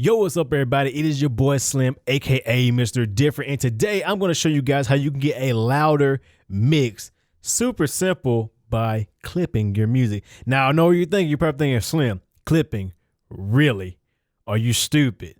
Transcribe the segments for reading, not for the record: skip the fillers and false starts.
Yo, what's up everybody? It is your boy Slim, aka Mr. Different, and today I'm going to show you guys how you can get a louder mix. Super simple by clipping your music. Now I know what you're thinking. You're probably thinking, Slim, clipping? Really? Are you stupid?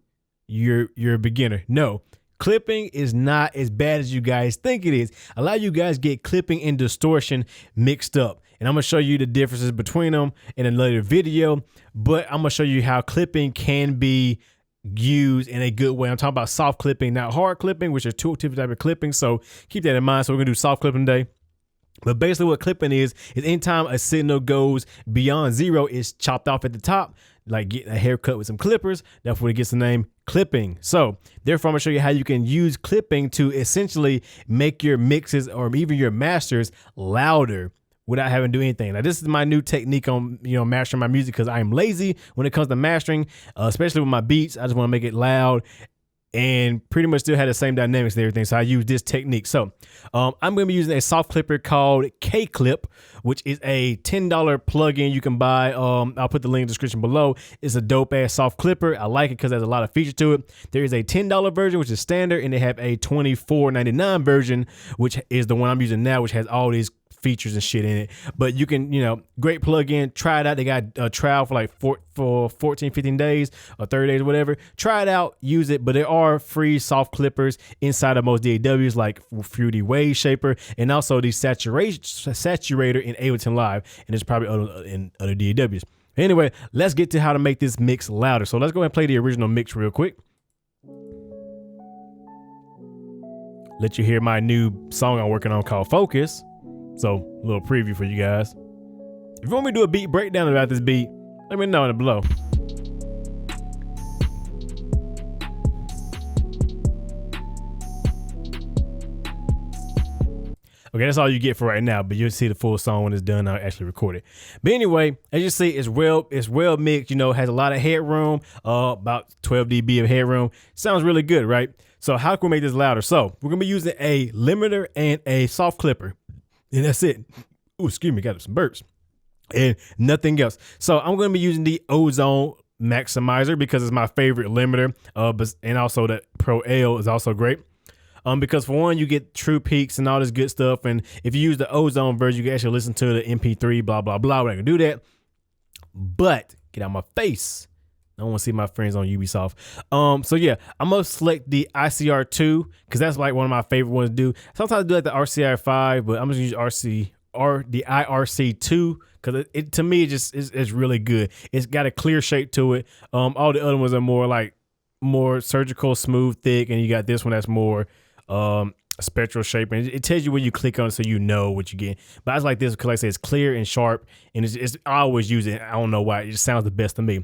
You're a beginner. No, clipping is not as bad as you guys think it is. A lot of you guys get clipping and distortion mixed up. And I'm gonna show you the differences between them in a later video, but I'm gonna show you how clipping can be used in a good way. I'm talking about soft clipping, not hard clipping, which are two different types of clipping. So keep that in mind. So we're gonna do soft clipping today. But basically what clipping is anytime a signal goes beyond 0, it's chopped off at the top, like getting a haircut with some clippers. That's what it gets the name clipping. So therefore I'm gonna show you how you can use clipping to essentially make your mixes or even your masters louder without having to do anything. Now this is my new technique on mastering my music, because I am lazy when it comes to mastering, especially with my beats. I just want to make it loud and pretty much still have the same dynamics and everything. So I use this technique. So I'm going to be using a soft clipper called K-Cip, which is a $10 plugin you can buy. I'll put the link in the description below. It's a dope ass soft clipper. I like it because there's a lot of features to it. There is a $10 version, which is standard, and they have a $24.99 version, which is the one I'm using now, which has all these features and shit in it. But you can, great plugin. Try it out. They got a trial for like for 14, 15 days or 30 days or whatever. Try it out, use it. But there are free soft clippers inside of most DAWs, like Fruity Wave Shaper, and also the saturator in Ableton Live, and there's probably in other DAWs. Anyway, let's get to how to make this mix louder. So let's go ahead and play the original mix real quick. Let you hear my new song I'm working on called Focus. So a little preview for you guys. If you want me to do a beat breakdown about this beat, let me know in the below. Okay, that's all you get for right now, but you'll see the full song when it's done. I'll actually record it. But anyway, as you see, it's well mixed, has a lot of headroom, about 12 dB of headroom. Sounds really good, right? So how can we make this louder? So we're gonna be using a limiter and a soft clipper. And that's it. Ooh, excuse me, got some burps. And nothing else. So I'm going to be using the Ozone Maximizer because it's my favorite limiter. And also the Pro L is also great. Because for one, you get true peaks and all this good stuff. And if you use the Ozone version, you can actually listen to the MP3, blah, blah, blah. We're not going to do that. But get out of my face. I don't want to see my friends on Ubisoft. So yeah, I'm gonna select the ICR2 because that's like one of my favorite ones to do. Sometimes I do like the RCR5, but I'm just use the IRC2 because it to me it's really good. It's got a clear shape to it. All the other ones are more surgical, smooth, thick, and you got this one that's more spectral shape, and it tells you when you click on it so you know what you get. But I just like this because like I said, it's clear and sharp, and I always use it. I don't know why, it just sounds the best to me.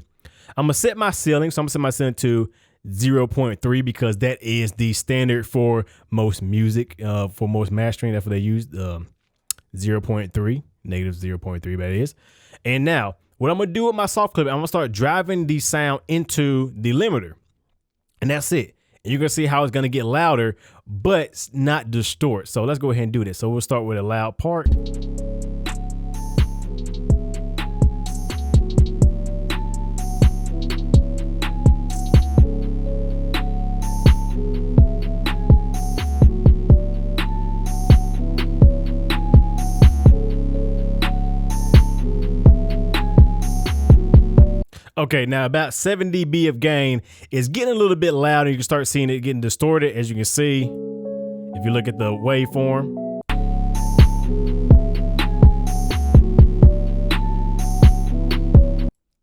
I'm gonna set my ceiling. So I'm gonna set my ceiling to 0.3 because that is the standard for most music, for most mastering. That's what they use, 0.3, negative 0.3, that is. And now what I'm gonna do with my soft clip, I'm gonna start driving the sound into the limiter, and that's it. And you're gonna see how it's gonna get louder, but not distort. So let's go ahead and do this. So we'll start with a loud part. Okay, now about 7 dB of gain is getting a little bit louder. You can start seeing it getting distorted, as you can see if you look at the waveform.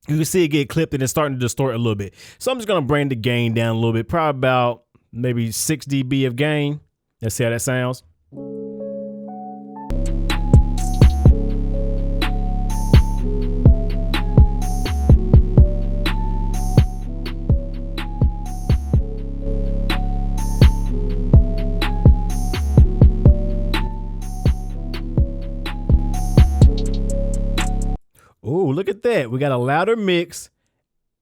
You can see it get clipped and it's starting to distort a little bit. So I'm just gonna bring the gain down a little bit, probably about maybe 6 dB of gain. Let's see how that sounds. Oh, look at that. We got a louder mix,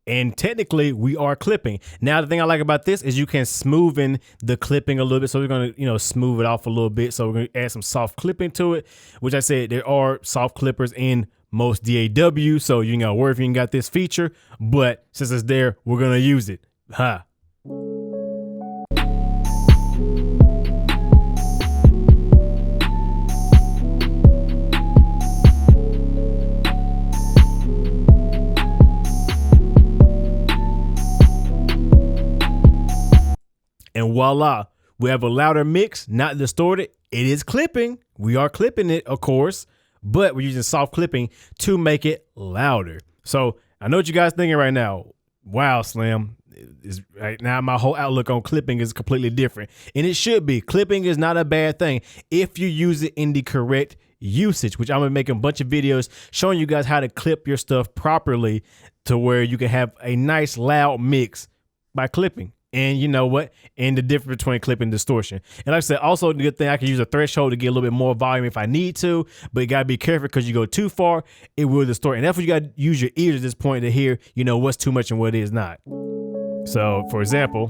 and technically we are clipping. Now, the thing I like about this is you can smoothen the clipping a little bit. So we're going to, smooth it off a little bit. So we're going to add some soft clipping to it, which I said there are soft clippers in most DAW. So you ain't got to worry if you ain't got this feature, but since it's there, we're going to use it. Ha. And voila, we have a louder mix, not distorted. It is clipping. We are clipping it, of course, but we're using soft clipping to make it louder. So I know what you guys thinking right now. Wow, Slim. Right now, my whole outlook on clipping is completely different. And it should be. Clipping is not a bad thing if you use it in the correct usage, which I'm going to make a bunch of videos showing you guys how to clip your stuff properly to where you can have a nice loud mix by clipping. And you know what? And the difference between clipping and distortion. And like I said, also the good thing, I can use a threshold to get a little bit more volume if I need to, but you gotta be careful because you go too far, it will distort. And that's what you gotta use your ears at this point to hear, you know, what's too much and what is not. So for example,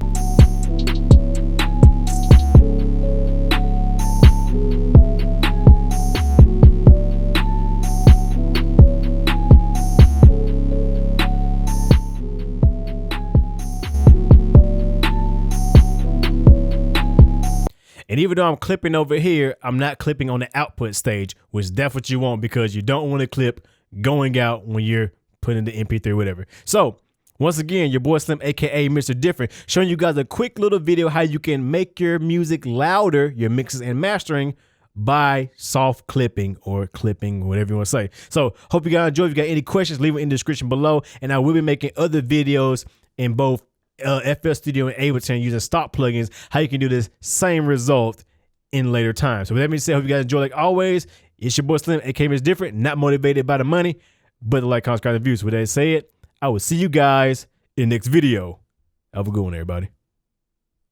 and even though I'm clipping over here, I'm not clipping on the output stage, which that's what you want because you don't want to clip going out when you're putting the MP3 or whatever. So once again, your boy Slim, aka Mr. Different, showing you guys a quick little video how you can make your music louder, your mixes and mastering by soft clipping or clipping, whatever you want to say. So hope you guys enjoyed. If you got any questions, leave them in the description below. And I will be making other videos in both FL Studio and Ableton using stock plugins, how you can do this same result in later times. So with that being said, hope you guys enjoy. Like always, it's your boy Slim, aka Mr. Different, not motivated by the money, but the like, comment, subscribe, and views. With that said, I will see you guys in the next video. Have a good one, everybody.